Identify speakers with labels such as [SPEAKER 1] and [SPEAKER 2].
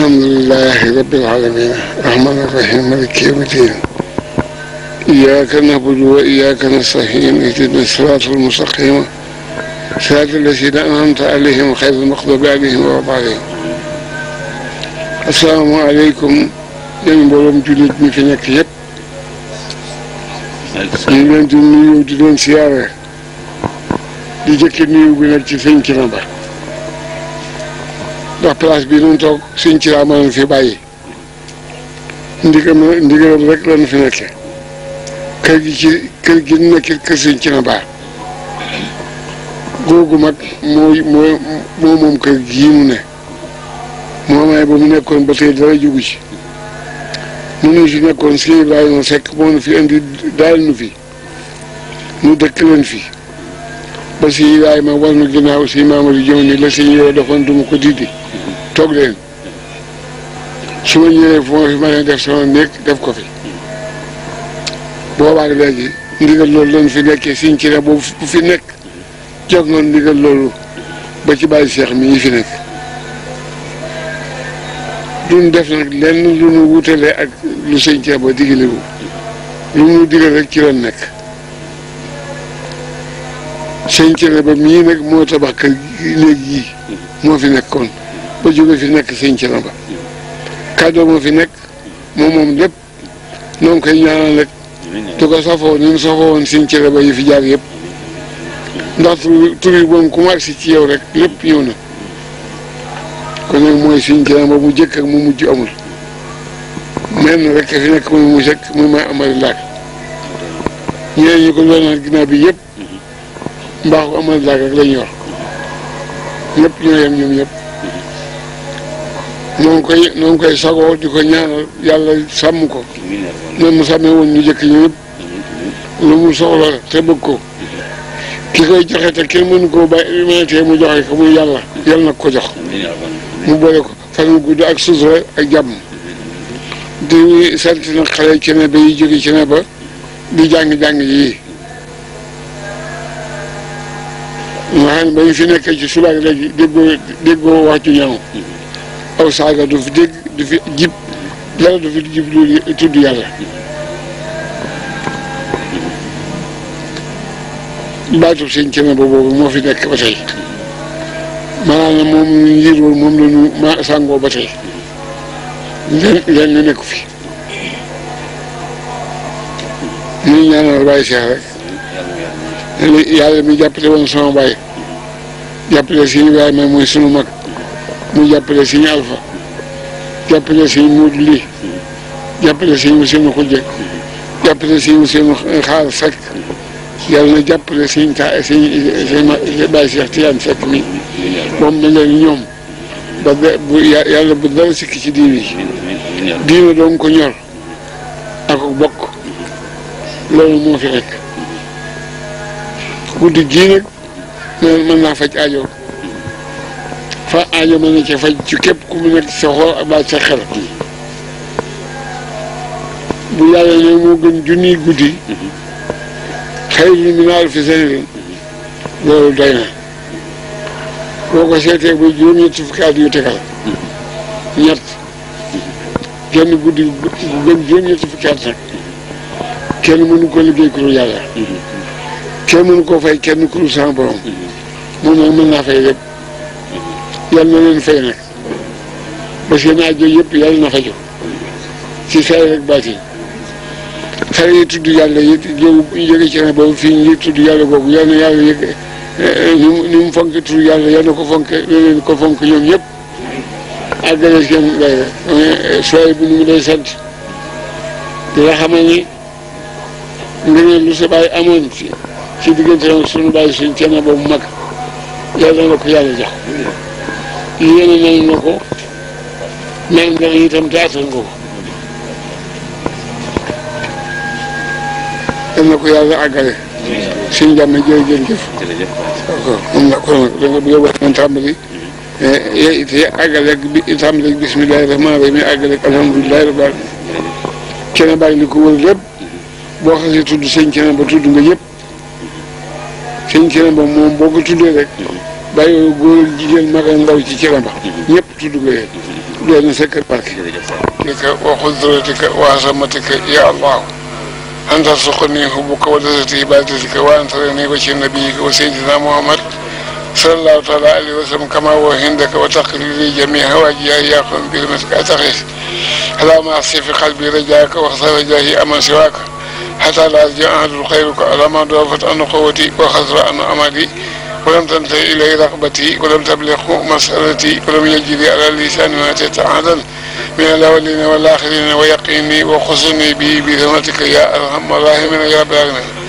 [SPEAKER 1] الحمد لله رب العالمين الرحمن الرحيم مالك يوم الدين إياك نعبد وإياك نستعين اهدنا الصراط المستقيم صراط الذين أنعمت عليهم غير المغضوب عليهم ولا الضالين السلام عليكم yéen mbooloom jullit ñi fi nekk yëpp ñu ngi leen di nuyu di leen siyaare di jëkke nuyu bi nag ci sëñ Thiénaba ndax place bi noonu toog sëñ Thiénaba leen fi bàyyi ndigalam rek lañu fi nekke kër gi nekk kër sëñ Thiénaba googu mag moom kër gii mu ne moomay ba mu nekkoon ba tey dara jugu ci nu fi nekkoon si Ibrahima Seck moo nu fi indi daal nu fi nu dëkk leen fi ba si Ibrahima war nu ginnaaw si Mamadou Diop ni la si ñëwee defoon du ma ko didi toog leen su ma ñëwee fu ma fi mën a def sama néeg def ko fi boobaag léegi ndigal loolu lañ fi nekkee siñ ci ne boobu bu fi nekk jox noonu ndigal loolu ba ci bàyyi Cheikh mi fi nekk duñ def nag lenn lu nu wutalee ak lu sëñ Thiénaba digale wu lu nu digal rek ci la nekk sëñ Thiénaba mii nag moo tabax kër néeg yii moo fi nekkoon ba jóge fi nekk sëñ Thiénaba kàddoo moo fi nekk moom lépp noo ngi koy ñaanal rek du ko safoo ni mu safoo woon sëñ Thiénaba yi fi jaar yëpp ndax tur yi moom ku mu agsi ci yow rek lépp ñëw na kon nag mooy sëñ Thiénaba mu jëkk ak mu mujj amul menn rek fi nekk muy mu jëkk muy may amari laak ñeneen ñi ko doonaat ginnaaw bi yëpp mbaaxu amari laak rek lañ yor ñëpp ñoo yem ñoom ñëpp noo ngi koy sagoo di ko ñaanal yàlla sàmm ko noonu mu sàmmee woon ñu jëkk ñu ñëpp lu mu soxla te bëgg ko ki koy joxe te kenn mënu koo bàyyi mënatee mu joxe ko muy yàlla na ko jox mu boole ko fan mu gudd ak sutura ak jàmm di sant nag xale Thiénaba yi jóge Thiénaba di jàng yii nga xam ne ba ñu fi nekkee ci subaak léegi déggoo wax ju ñaaw aw saaga du fi dégg du fi jib dara du fi jib lu tudd yàlla baatub sëñ Thiénaba boobu moo fi nekk ba tey maanaam moom njiirool moom la ñu sàngoo ba tey leen ñu nekku fi ñuy ñaanal Baye Cheikh rek yàlla mi jàppale woon sama baay jàppale sëñ Ibrahima mooy sunu mag mu jàppale sëñ Alpha jàppale sëñ Modou Ly jàppale sëñ Ousseynou Khoudia jàppale sëñ Ousseynou Xaar Seck yàlla na jàppale sëñ Baye Cheikh Tidiane Seck mi moom na leen ñoom ba yàlla bu dara sikki ci diini diina doon ko ñor ak bokk loolu moo fi nekk guddi gii nag mën naa faj aajo aajo mën na ci faj ci képp ku mu nekk sa xol ak baat sa xel bu yàlla ne moo gën junniy guddi xayrun min alfi sanatin loolu doy na boo ko seetee ba juróom-ñetti fukki at yu tegal ñett genn guddi bu gën juróom-ñetti fukki at nag kenn mënu ko liggéey ku dul yàlla kenn mënu koo fay kenn ku dul sama borom moom nag mën naa fay lépp yàlla na leen fay nag ba seen aajo yëpp yàlla na faju ci say rek baati xale yi tudd yàlla yi ñu jóge ci ne boobu fii ñu tudd yàlla boobu yal na yàlla yëg ni mu fonk tudd yàlla yal na ko fonk leen ko fonk ñoom ñëpp àggale seen day sooy bu nu mu day sant di la xamal ni nga ne lu sa bàyyi amoon ci diggante nag sunu bàyyi suñ Thiénaba boobu mag yàlla na ko yàlla jox yéene nañ na ko naan nga itam te attan nga ko yal na ko yàlla àggale suñu jàmm jërëjëf moom la ko nag da nga bëgg a wax naan tàmbali te àggale ak tàmbali bismillahi rahmaani rahim àggale ak alhamdulilahi rabbil alamin Thiénaba li ko wër lépp boo xasee tudd sëñ Thiénaba tudd nga yëpp sëñ Thiénaba moom boo ko tuddee rek bàyyi góor jigéen mag ak ndaw ci Thiénaba ñëpp tudd nga yéen doon sa kër barke lika wa xudratika wa azamatika ya allah an tarzuqni hubbuka wa lazati ibadatika wa an tarani wajha nabiyika wa sayyidina muhammad sallallahu taala alayhi wa sallam kama huwa indaka wa taqdi li jami hawaaji ya qawm bi rahmatika ataxis allahumma asfi fi qalbi rajaka wa rajahi aman siwaka حتى لا أرجع أحد خيرك على ما ضافت عن قوتي وخسر عن أملي ولم تنتهي إليه رغبتي ولم تبلغ مسألتي ولم يجري على لساني ما تتعادل من الأولين والآخرين ويقيني وخصني به برحمتك يا أرحم الراحمين يا رب العالمين